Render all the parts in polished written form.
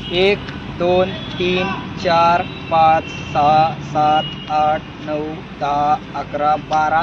1 2 3 4 5 6 7 8 9 10 11 12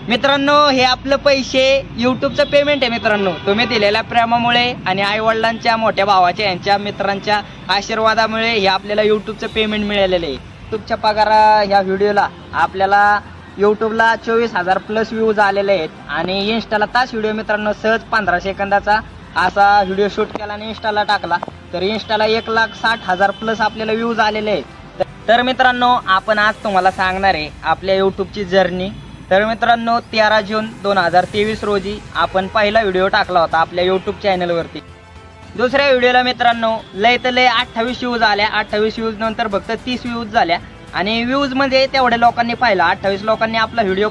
मित्रांनो, हे आपलं पैसे यूट्यूबचं पेमेंट आहे मित्रांनो. तुम्ही दिलेल्या प्रेमामुळे आणि आई वडिलांच्या, मोठ्या भावाच्या, यांच्या मित्रांच्या आशीर्वादामुळे हे आपल्याला यूट्यूबचं पेमेंट मिळालेलं आहे. यूट्यूबच्या पगारा ह्या व्हिडिओला आपल्याला यूट्यूबला 24,000 प्लस व्ह्यूज आलेले आहेत आणि इन्स्टाला तास व्हिडिओ मित्रांनो सहज 15 सेकंदाचा असा व्हिडिओ शूट केला आणि इन्स्टाला टाकला तर इन्स्टाला 1,60,000 प्लस आपल्याला व्ह्यूज आलेले आहेत. तर मित्रांनो, आपण आज तुम्हाला सांगणार आहे आपल्या यूट्यूबची जर्नी. तर मित्रांनो, 13 जून 2023 रोजी आपण पहिला व्हिडिओ टाकला होता आपल्या यूट्यूब चॅनलवरती. दुसऱ्या व्हिडिओला मित्रांनो लय तर लय 28 व्ह्यूज आल्या. 28 व्ह्यूज नंतर फक्त 30 व्ह्यूज झाल्या आणि व्ह्यूज म्हणजे तेवढ्या लोकांनी पाहिला, 28 लोकांनी आपला व्हिडिओ.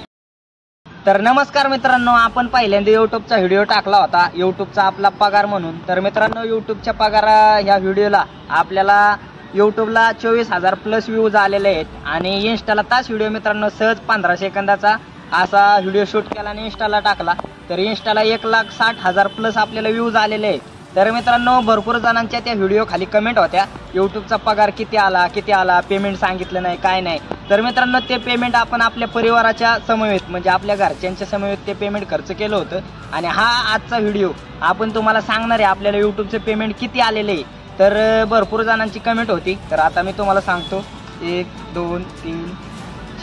तर नमस्कार मित्रांनो, आपण पहिल्यांदा यूट्यूबचा व्हिडिओ टाकला होता यूट्यूबचा आपला पगार म्हणून. तर मित्रांनो, यूट्यूबच्या पगार ह्या व्हिडिओला आपल्याला यूट्यूबला 24,000 प्लस व्ह्यूज आलेले आहेत आणि इन्स्टाला तास व्हिडिओ मित्रांनो सहज 15 सेकंदाचा असा व्हिडिओ शूट केला आणि इन्स्टाला टाकला तर इन्स्टाला 1,60,000 प्लस आपल्याला व्ह्यूज आलेले आहेत. तर मित्रांनो, भरपूर जणांच्या त्या व्हिडिओ खाली कमेंट होत्या, यूट्यूबचा पगार किती आला, पेमेंट सांगितलं नाही, काय नाही. तर मित्रांनो, ते पेमेंट आपण आपल्या परिवाराच्या समवेत म्हणजे आपल्या घरच्यांच्या समवेत ते पेमेंट खर्च केलं होतं आणि हा आजचा व्हिडिओ आपण तुम्हाला सांगणार आहे आपल्याला यूट्यूबचं पेमेंट किती आलेलं आहे. तर भरपूर जणांची कमेंट होती, तर आता मी तुम्हाला सांगतो. 1 2 3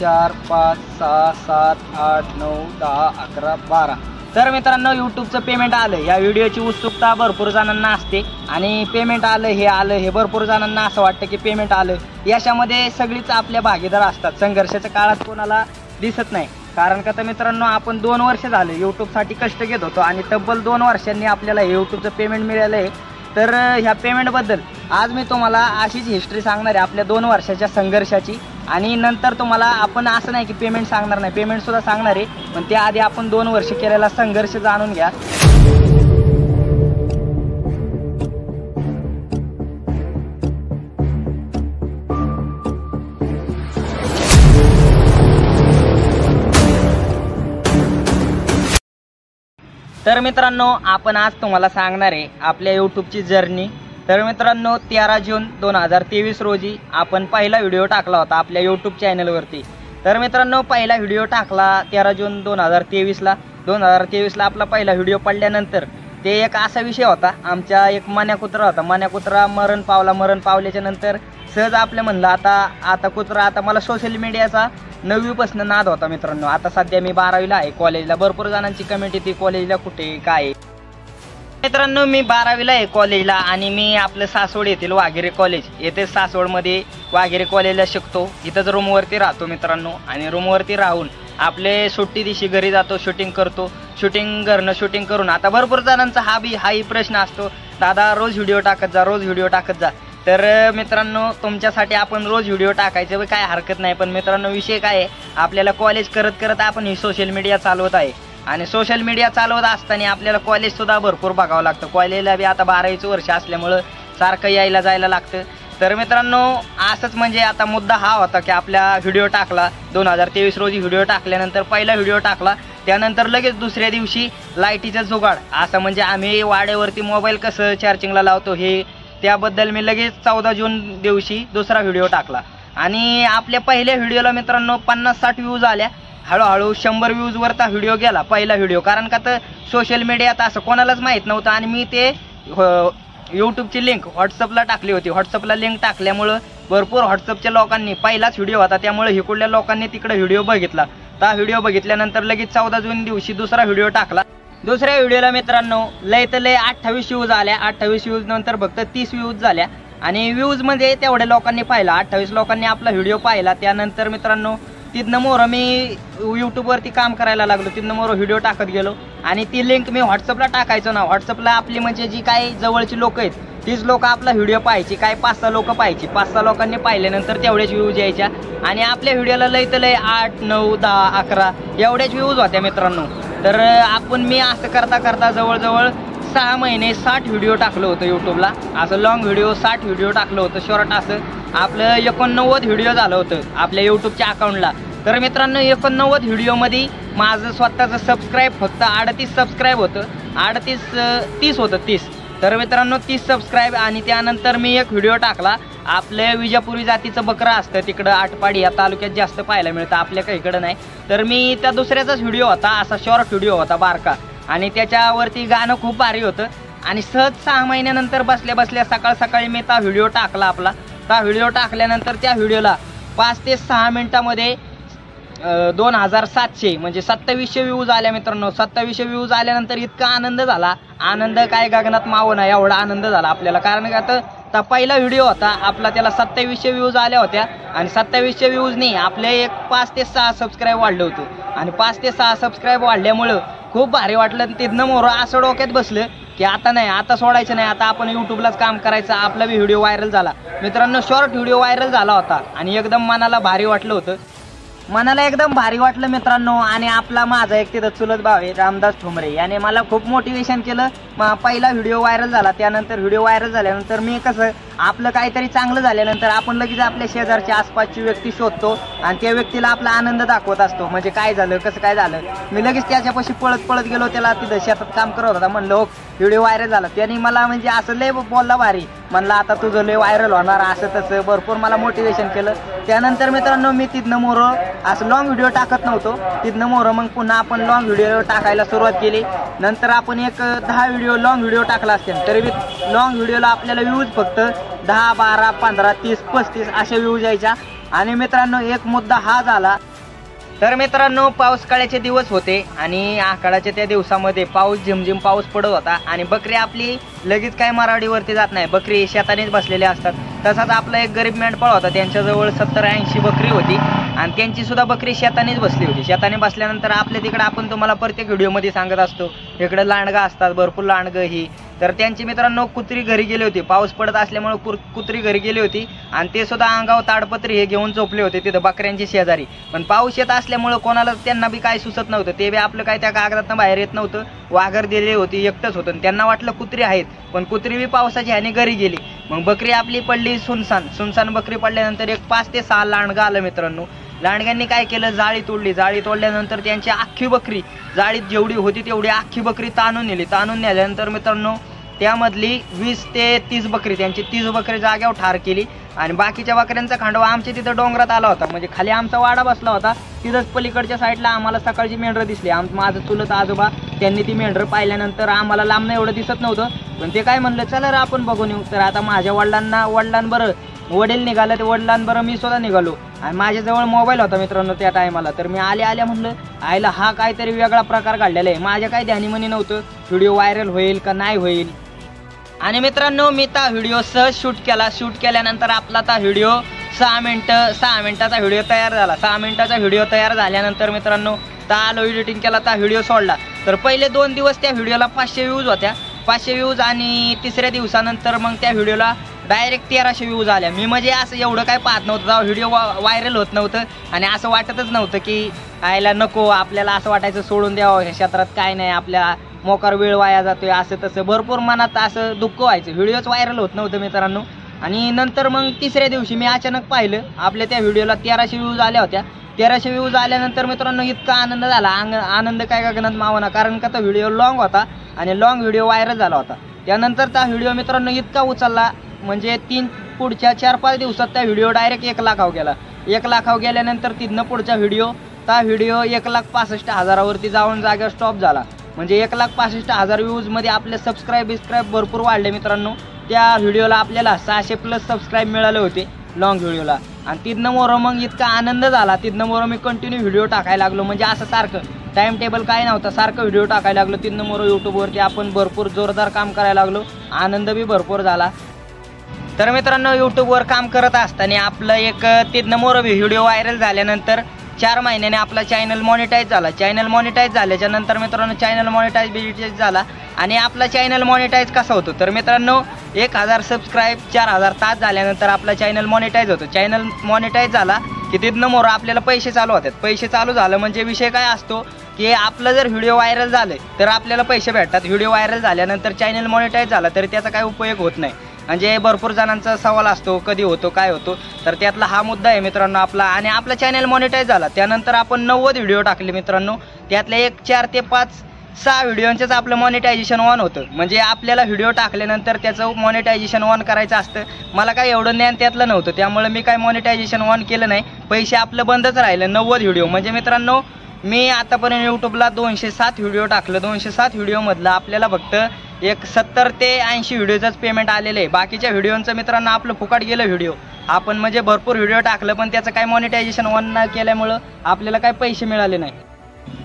4 5 6 7 8 9 10 11 12. तर मित्रांनो, यूट्यूबचं पेमेंट आलं. या व्हिडिओची उत्सुकता भरपूर जणांना असते आणि पेमेंट आलं हे भरपूर जणांना असं वाटतं की पेमेंट आलं. याच्यामध्ये सगळीच आपल्या भागीदार असतात. संघर्षाच्या काळात कोणाला दिसत नाही, कारण का तर मित्रांनो, आपण 2 वर्ष झाले यूट्यूबसाठी कष्ट घेत होतो आणि तब्बल 2 वर्षांनी आपल्याला हे यूट्यूबचं पेमेंट मिळालं आहे. तर ह्या पेमेंटबद्दल आज मी तुम्हाला अशीच हिस्ट्री सांगणार आहे आपल्या 2 वर्षाच्या संघर्षाची आणि नंतर तुम्हाला आपण असं नाही की पेमेंट सांगणार नाही, पेमेंट सुद्धा सांगणार आहे, पण त्याआधी आपण 2 वर्ष केलेला संघर्ष जाणून घ्या. तर मित्रांनो, आपण आज तुम्हाला सांगणार आहे आपल्या यूट्यूबची जर्नी. तर मित्रांनो, 13 जून 2023 रोजी आपण पहिला व्हिडिओ टाकला होता आपल्या यूट्यूब चॅनलवरती. तर मित्रांनो, पहिला व्हिडिओ टाकला 13 जून 2023ला. 2023ला आपला पहिला व्हिडिओ पडल्यानंतर ते एक असा विषय होता, आमच्या एक मन्या कुत्रा होता. मन्या कुत्रा मरण पावल्याच्या नंतर सहज आपलं म्हणलं आता कुत्रा, आता मला सोशल मीडियाचा 9वीपासून नाद होता मित्रांनो. आता सध्या मी 12वीला आहे कॉलेजला. भरपूर जणांची कमेंट येते कॉलेजला कुठे काय. मित्रांनो, मी 12वीला आहे कॉलेजला आणि मी आपलं सासवड येथील वाघेरे कॉलेज येथे सासवडमध्ये वाघेरे कॉलेजला शिकतो. इथंच रूमवरती राहतो मित्रांनो आणि रूमवरती राहून आपले सुट्टी दिवशी घरी जातो, शूटिंग करतो. घरनं शूटिंग करून आता भरपूर जणांचा हाही प्रश्न असतो, दादा रोज व्हिडिओ टाकत जा. तर मित्रांनो, तुमच्यासाठी आपण रोज व्हिडिओ टाकायचे काय हरकत नाही, पण मित्रांनो विषय काय आहे, आपल्याला कॉलेज करत आपण ही सोशल मीडिया चालवत आहे आणि सोशल मीडिया चालवत असताना आपल्याला कॉलेज सुद्धा भरपूर बघावं लागतं. कॉलेजला बी आता 12वीचं वर्ष असल्यामुळं सारखं यायला जायला लागतं. तर मित्रांनो, असंच म्हणजे आता मुद्दा हा होता की आपला व्हिडिओ टाकला 2023 रोजी. व्हिडिओ टाकल्यानंतर पहिला व्हिडिओ टाकला, त्यानंतर लगेच दुसऱ्या दिवशी लाईटीचं जुगाड असं म्हणजे आम्ही वाड्यावरती मोबाईल कसं चार्जिंगला लावतो त्याबद्दल मी लगेच 14 जून दिवशी दुसरा व्हिडिओ टाकला आणि आपल्या पहिल्या व्हिडिओला मित्रांनो 50-60 व्ह्यूज आल्या. हळूहळू 100 व्ह्यूजवर तर व्हिडिओ गेला पहिला व्हिडिओ, कारण का तर सोशल मीडियात असं कोणालाच माहीत नव्हतं आणि मी ते यूट्यूबची लिंक व्हॉट्सअपला टाकली होती. व्हॉट्सअपला लिंक टाकल्यामुळं भरपूर व्हॉट्सअपच्या लोकांनी, पहिलाच व्हिडिओ होता त्यामुळे हिकडल्या लोकांनी तिकडे व्हिडिओ बघितला. त्या व्हिडिओ बघितल्यानंतर लगेच 14 जून दिवशी दुसरा व्हिडिओ टाकला. दुसऱ्या व्हिडिओला मित्रांनो लय तर लय 28 व्ह्यूज आल्या. 28 व्ह्यूज नंतर फक्त 30 व्ह्यूज झाल्या आणि व्ह्यूज म्हणजे तेवढ्या लोकांनी पाहिला, 28 लोकांनी आपला व्हिडिओ पाहिला. त्यानंतर मित्रांनो तिथनं मोर मी यूट्यूबवरती काम करायला लागलो, तिथनं मोर व्हिडिओ टाकत गेलो आणि ती लिंक मी व्हॉट्सअपला टाकायचो ना. व्हॉट्सअपला आपली म्हणजे जी काही जवळची लोक आहेत तीच लोक आपला व्हिडिओ पाहायची, काय 5-6 लोक पाहायची. 5-6 लोकांनी पाहिल्यानंतर तेवढेच व्ह्यूज यायच्या आणि आपल्या व्हिडिओला लय तर लय 8, 9, 10, 11 एवढ्याच व्ह्यूज होत्या मित्रांनो. तर मी असं करता जवळजवळ 6 महिने 60 व्हिडिओ टाकलं होतं यूट्यूबला. असं लॉंग व्हिडिओ 60 व्हिडिओ टाकलं होतं. शॉर्ट असं आपलं 89 व्हिडिओ झालं होतं आपल्या यूट्यूबच्या अकाउंटला. तर मित्रांनो 89 व्हिडिओमध्ये माझं स्वतःचं सबस्क्राईब फक्त 38 सबस्क्राईब होतं. 30 होतं. तर मित्रांनो 30 सबस्क्राईब आणि त्यानंतर मी एक व्हिडिओ टाकला. आपल्या विजापुरी जातीचं बकरं असतं तिकडं आटपाडी या तालुक्यात जास्त पाहायला मिळतं, आपल्या काही इकडं नाही. तर मी त्या दुसऱ्याचाच व्हिडिओ होता, असा शॉर्ट व्हिडिओ होता बारका, आणि त्याच्यावरती गाणं खूप भारी होतं. आणि सहज 6 महिन्यानंतर बसल्या बसल्या सकाळी मी त्या व्हिडिओ टाकला आपला. त्या व्हिडिओ टाकल्यानंतर त्या व्हिडिओला 5 ते 6 मिनिटामध्ये 2700 म्हणजे 2700 व्ह्यूज आल्या मित्रांनो. 2700 व्ह्यूज आल्यानंतर इतका आनंद झाला, आनंद काय गगनात मावं नाही एवढा आनंद झाला आपल्याला. कारण का आता पहिला व्हिडिओ होता आपला, त्याला 2700 व्ह्यूज आल्या होत्या आणि 2700 व्ह्यूजनी आपले एक 5 ते 6 सबस्क्राईब वाढलं होतं. आणि 5 ते 6 सबस्क्राईब वाढल्यामुळं खूप भारी वाटलं. तिथनं मोर असं डोक्यात बसलं की आता नाही, आता सोडायचं नाही, आता आपण यूट्यूबलाच काम करायचं. आपला बी व्हिडिओ व्हायरल झाला मित्रांनो, शॉर्ट व्हिडिओ व्हायरल झाला होता आणि एकदम मनाला भारी वाटलं होतं, मनाला एकदम भारी वाटलं मित्रांनो. आणि आपला माझा एक तिथं चुलत भाव आहे रामदास ठोंबरे, याने मला खूप मोटिवेशन केलं. पहिला व्हिडिओ व्हायरल झाला, त्यानंतर व्हिडिओ व्हायरल झाल्यानंतर मी कसं आपलं काहीतरी चांगलं झाल्यानंतर आपण लगेच आपल्या शेजारच्या आसपासची व्यक्ती शोधतो आणि त्या व्यक्तीला आपला आनंद दाखवत असतो. म्हणजे काय झालं, कसं काय झालं, मी लगेच त्याच्यापाशी पळत गेलो. त्याला तिथं शेतात काम करत होता, म्हणलं हो व्हिडिओ व्हायरल झाला. त्यांनी मला म्हणजे असं लय बोलला भारी, म्हणलं आता तुझं लय व्हायरल होणार असं तसं, भरपूर मला मोटिवेशन केलं. त्यानंतर मित्रांनो मी तिथनं मोरं असं लॉंग व्हिडिओ टाकत नव्हतो, तिथनं मोरं मग पुन्हा आपण लॉंग व्हिडिओ टाकायला सुरुवात केली. नंतर आपण एक 10 व्हिडिओ लॉंग व्हिडिओ टाकला असेल तरी लॉंग व्हिडिओला आपल्याला व्ह्यूज फक्त 10, 12, 15, 30, 35 असे व्ह्यूज यायच्या. आणि मित्रांनो एक मुद्दा हा झाला, तर मित्रांनो पावसाळ्याचे दिवस होते आणि आखाडाच्या त्या दिवसामध्ये पाऊस झिमझिम पाऊस पडत होता आणि बकरी आपली लगेच काय मराठीवरती जात नाही, बकरी शेतानेच बसलेल्या असतात. तसाच आपला एक गरीब मेंढपाळ होता, त्यांच्याजवळ 70-80 बकरी होती आणि त्यांची सुद्धा बकरी शेतानेच बसली होती. शेताने बसल्यानंतर आपल्या तिकडे आपण तुम्हाला प्रत्येक व्हिडिओमध्ये सांगत असतो इकडे लांडगा असतात, भरपूर लांडगं ही. तर त्यांची मित्रांनो कुत्री घरी गेली होती, पाऊस पडत असल्यामुळे कुत्री घरी गेली होती आणि ते सुद्धा अंगावर ताडपत्री हे घेऊन झोपले होते तिथं बकऱ्यांची शेजारी. पण पाऊस येत असल्यामुळं कोणाला त्यांना बी काय सुचत नव्हतं, ते बी आपलं काय त्या कागदातनं बाहेर येत नव्हतं. वाघर दिली होती, एकटंच होतं, त्यांना वाटलं कुत्री आहेत, पण कुत्री बी पावसाची ह्याने घरी गेली. मग बकरी आपली पडली सुनसान बकरी पडल्यानंतर एक 5 ते 6 लांडगा आलं मित्रांनो. लांडग्यांनी काय केलं, जाळी तोडली. जाळी तोडल्यानंतर त्यांची अख्खी बकरी, जाळीत जेवढी होती तेवढी अख्खी बकरी ताणून नेली. ताणून नेल्यानंतर मित्रांनो त्यामधली 20 ते 30 बकरी, त्यांची 30 बकरी जाग्यावर ठार केली. आणि बाकीच्या बकऱ्यांचा खांडवा आमच्या तिथं डोंगरात आला होता, म्हणजे खाली आमचा वाडा बसला होता, तिथंच पलीकडच्या साईडला आम्हाला सकाळची मेंढरं दिसली. माझं चुलत आजोबा त्यांनी ती मेंढरं पाहिल्यानंतर आम्हाला लांबनं एवढं दिसत नव्हतं, पण ते काय म्हणलं चला रे आपण बघून येऊ. तर आता माझ्या वडिलांबरं वडील निघालं, ते वडिलांबरं मी सुद्धा निघालो आणि माझ्याजवळ मोबाईल होता मित्रांनो त्या टायमाला. तर मी आल्या म्हणलं आयला हा काहीतरी वेगळा प्रकार घडलेला आहे. माझ्या काही ध्यानीमनी नव्हतं व्हिडिओ व्हायरल होईल का नाही होईल. आणि मित्रांनो मी त्या व्हिडिओ सहज शूट केल्यानंतर आपला त्या व्हिडिओ 6 मिनिटाचा व्हिडिओ तयार झाला. 6 मिनिटाचा व्हिडिओ तयार झाल्यानंतर मित्रांनो त्या आलो एडिटिंग केला, त्या व्हिडिओ सोडला. तर पहिले 2 दिवस त्या व्हिडिओला 500 व्ह्यूज होत्या, 500 व्ह्यूज. आणि तिसऱ्या दिवसानंतर मग त्या व्हिडिओला डायरेक्ट 1300 व्ह्यूज आल्या. मी म्हणजे असं एवढं काय पाहत नव्हतं, तेव्हा व्हिडिओ व्हायरल होत नव्हतं आणि असं वाटतच नव्हतं की आयला नको, आपल्याला असं वाटायचं सोडून द्यावं, ह्या क्षेत्रात काय नाही, आपल्या मोकार वेळ वाया जातोय, असं तसं भरपूर मनात असं दुःख व्हायचं, व्हिडिओच व्हायरल होत नव्हतं मित्रांनो. आणि नंतर मग तिसऱ्या दिवशी मी अचानक पाहिलं आपल्या त्या व्हिडिओला 1300 व्ह्यूज आल्या होत्या. 1300 व्ह्यूज आल्यानंतर मित्रांनो इतका आनंद झाला, आनंद काय गगनात मावना. कारण का तो व्हिडिओ लॉंग होता आणि लॉंग व्हिडिओ व्हायरल झाला होता. त्यानंतर त्या व्हिडिओ मित्रांनो इतका उचलला, म्हणजे पुढच्या 4-5 दिवसात त्या व्हिडिओ डायरेक्ट 1 लाखावर गेला. 1 लाखावर गेल्यानंतर तिथनं पुढचा व्हिडिओ 1,65,000वरती जाऊन जागेवर स्टॉप झाला. म्हणजे 1,65,000 व्ह्यूजमध्ये आपले सबस्क्राईब भरपूर वाढले मित्रांनो. त्या व्हिडिओला आपल्याला 600+ सबस्क्राईब मिळाले होते लॉंग व्हिडिओला. आणि तिथनं मोरं मग इतका आनंद झाला, तिथनं मोरं मी कंटिन्यू व्हिडिओ टाकायला लागलो. म्हणजे असं सारखं टाइम टेबल काय नव्हतं, सारखं व्हिडिओ टाकायला लागलो. तिथनं मोरं यूट्यूबवरती आपण भरपूर जोरदार काम करायला लागलो, आनंद बी भरपूर झाला. तर मित्रांनो यूट्यूबवर काम करत असताना आपलं एक तिथनं मोरं व्हिडिओ व्हायरल झाल्यानंतर 4 महिन्याने आपला चॅनल मॉनिटाईज झाला. चॅनल मॉनिटाईज झाल्याच्या नंतर मित्रांनो चॅनल मॉनिटाईज झाला. आणि आपला चॅनल मॉनिटाईज कसा होतो तर मित्रांनो 1000 सबस्क्राईब 4000 तास झाल्यानंतर आपला चॅनल मॉनिटाईज होतो. चॅनल मॉनिटाईज झाला की तिथनं मोरं आपल्याला पैसे चालू होतात. पैसे चालू झालं म्हणजे विषय काय असतो की आपलं जर व्हिडिओ व्हायरल झालं तर आपल्याला पैसे भेटतात. व्हिडिओ व्हायरल झाल्यानंतर चॅनल मॉनिटाईज झाला तरी त्याचा काही उपयोग होत नाही. म्हणजे भरपूर जणांचा सवाल असतो कधी होतो काय होतो, तर त्यातला हा मुद्दा आहे मित्रांनो आपला. आणि आपला चॅनल मॉनिटाईज झाला त्यानंतर आपण 90 व्हिडिओ टाकले मित्रांनो. त्यातले एक 4 ते 5 6 व्हिडिओंचंच आपलं मॉनिटायझेशन ऑन होतं. म्हणजे आपल्याला व्हिडिओ टाकल्यानंतर त्याचं मॉनिटायझेशन ऑन करायचं असतं. मला काय एवढं ज्ञान त्यातलं नव्हतं, त्यामुळे मी काय मॉनिटायझेशन ऑन केलं नाही. पैसे आपलं बंदच राहिलं 90 व्हिडिओ. म्हणजे मित्रांनो मी आतापर्यंत यूट्यूबला 207 व्हिडिओ टाकलं. 207 व्हिडिओमधलं आपल्याला फक्त एक 70 ते 80 व्हिडिओचंच पेमेंट आलेलं आहे. बाकीच्या व्हिडिओंचं मित्रांनो आपलं फुकट गेलं व्हिडिओ. आपण म्हणजे भरपूर व्हिडिओ टाकलं पण त्याचं काय मॉनिटायझेशन ऑन न केल्यामुळं आपल्याला काय पैसे मिळाले नाही.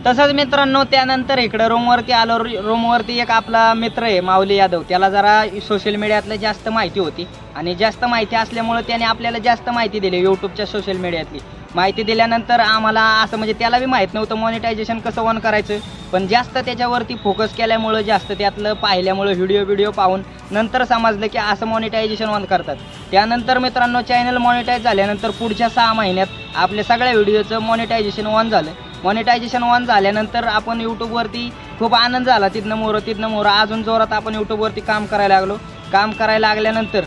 तसंच मित्रांनो त्यानंतर इकडं रूमवरती आलो. रूमवरती एक आपला मित्र आहे माऊली यादव, त्याला जरा सोशल मीडियातलं जास्त माहिती होती आणि जास्त माहिती असल्यामुळं त्याने आपल्याला जास्त माहिती दिली. यूट्यूबच्या सोशल मीडियातली माहिती दिल्यानंतर आम्हाला असं म्हणजे त्याला बी माहीत नव्हतं मॉनिटायझेशन कसं ऑन करायचं, पण जास्त त्याच्यावरती फोकस केल्यामुळं जास्त त्यातलं पाहिल्यामुळं व्हिडिओ पाहून नंतर समजलं की असं मॉनिटायझेशन ऑन करतात. त्यानंतर मित्रांनो चॅनल मॉनिटाईज झाल्यानंतर पुढच्या 6 महिन्यात आपल्या सगळ्या व्हिडिओचं मॉनिटायझेशन ऑन झालं. मॉनिटायझेशन ऑन झाल्यानंतर आपण यूट्यूबवरती खूप आनंद झाला. तिथनं मोरं अजून जोरात आपण यूट्यूबवरती काम करायला लागलो. काम करायला लागल्यानंतर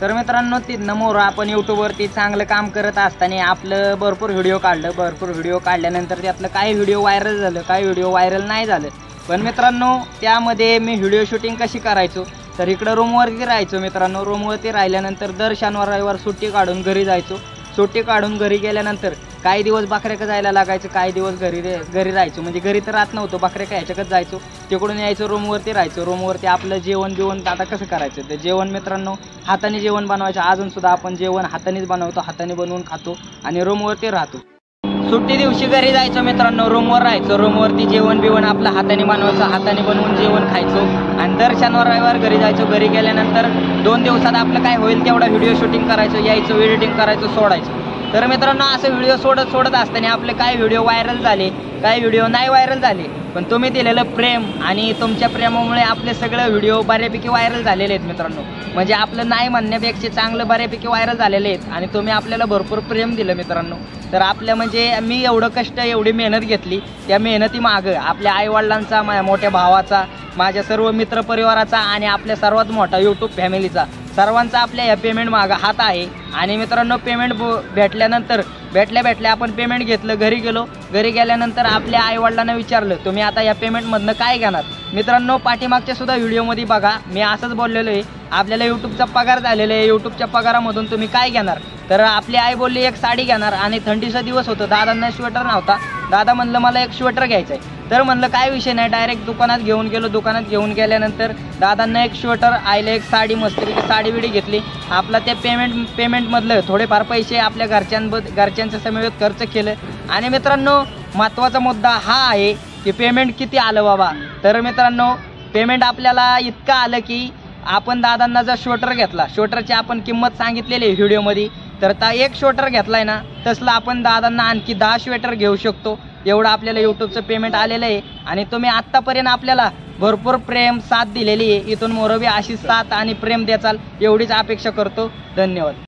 तर मित्रांनो तिथनं मोरं आपण यूट्यूबवरती चांगलं काम करत असताना आपलं भरपूर व्हिडिओ काढलं. भरपूर व्हिडिओ काढल्यानंतर त्यातलं काही व्हिडिओ व्हायरल झालं, काही व्हिडिओ व्हायरल नाही झालं. पण मित्रांनो त्यामध्ये मी व्हिडिओ शूटिंग कशी करायचो तर इकडं रूमवरती राहायचो मित्रांनो. रूमवरती राहिल्यानंतर दर शनिवार रविवार सुट्टी काढून घरी जायचो. सुट्टी काढून घरी गेल्यानंतर काही दिवस बकऱ्याकडे जायला लागायचं, काही दिवस घरी राहायचो. म्हणजे घरी तर राहत नव्हतो, बकऱ्या ह्याच्याकडे जायचो. तिकडून यायचो रूमवरती राहायचो. रूमवरती आपलं जेवण आता कसं करायचं ते जेवण मित्रांनो हाताने जेवण बनवायचं. अजूनसुद्धा आपण जेवण हातानेच बनवतो, हाताने बनवून खातो आणि रूमवरती राहतो. सुट्टी दिवशी घरी जायचो मित्रांनो, रूमवर राहायचो. रूमवरती जेवण आपलं हाताने बनवायचं, हाताने बनवून जेवण खायचो आणि दर शनिवार रविवार घरी जायचो. घरी गेल्यानंतर 2 दिवसात आपलं काय होईल तेवढा व्हिडिओ शूटिंग करायचो, यायचो एडिटिंग करायचो, सोडायचो. तर मित्रांनो असं व्हिडिओ सोडत असताना आपले काही व्हिडिओ व्हायरल झाले, काही व्हिडिओ नाही व्हायरल झाले. पण तुम्ही दिलेलं प्रेम आणि तुमच्या प्रेमामुळे आपले सगळे व्हिडिओ बऱ्यापैकी व्हायरल झालेले आहेत मित्रांनो. म्हणजे आपलं नाही म्हणण्यापेक्षा चांगलं बऱ्यापैकी व्हायरल झालेले आहेत आणि तुम्ही आपल्याला भरपूर प्रेम दिलं मित्रांनो. तर आपल्या म्हणजे मी एवढं कष्ट एवढी मेहनत घेतली, त्या मेहनतीमागं आपल्या आईवडिलांचा, माझ्या मोठ्या भावाचा, माझ्या सर्व मित्रपरिवाराचा आणि आपल्या सर्वात मोठा यूट्यूब फॅमिलीचा सर्वांचा आपल्या या पेमेंट मागं हात आहे. आणि मित्रांनो पेमेंट भेटल्या आपण पेमेंट घेतलं. घरी गेलो. घरी गेल्यानंतर आपल्या आईवडिलांना विचारलं तुम्ही आता या पेमेंटमधनं काय घेणार. मित्रांनो पाठीमागच्या सुद्धा व्हिडिओमध्ये बघा मी असंच बोललेलो आहे, आपल्याला यूट्यूबचा पगार झालेला आहे, यूट्यूबच्या पगारामधून तुम्ही काय घेणार. तर आपली आई बोलली एक साडी घेणार आणि थंडीचा दिवस होतं, दादांना स्वेटर नव्हता. दादा म्हणलं मला एक स्वेटर घ्यायचं आहे. तर म्हणलं काय विषय नाही, डायरेक्ट दुकानात घेऊन गेलो. दुकानात घेऊन गेल्यानंतर दादांना एक स्वेटर, आईला एक साडी, मस्तपैकी साडी बिडी घेतली. आपला त्या पेमेंटमधलं थोडेफार पैसे आपल्या घरच्यांच्या समेत खर्च केलं. आणि मित्रांनो महत्त्वाचा मुद्दा हा आहे की पेमेंट किती आलं बाबा. तर मित्रांनो पेमेंट आपल्याला इतकं आलं की आपण दादांना जर स्वेटर घेतला, स्वेटरची आपण किंमत सांगितलेली आहे व्हिडिओमध्ये, तर एक स्वेटर घेतलाय ना तसलं आपण दादांना आणखी 10 स्वेटर घेऊ शकतो. एवढं आपल्याला यूट्यूबचं पेमेंट आलेलं आहे. आणि तुम्ही आत्तापर्यंत आपल्याला भरपूर प्रेम साथ दिलेली आहे. इथून मोरबी अशी साथ आणि प्रेम द्याचाल एवढीच अपेक्षा करतो. धन्यवाद.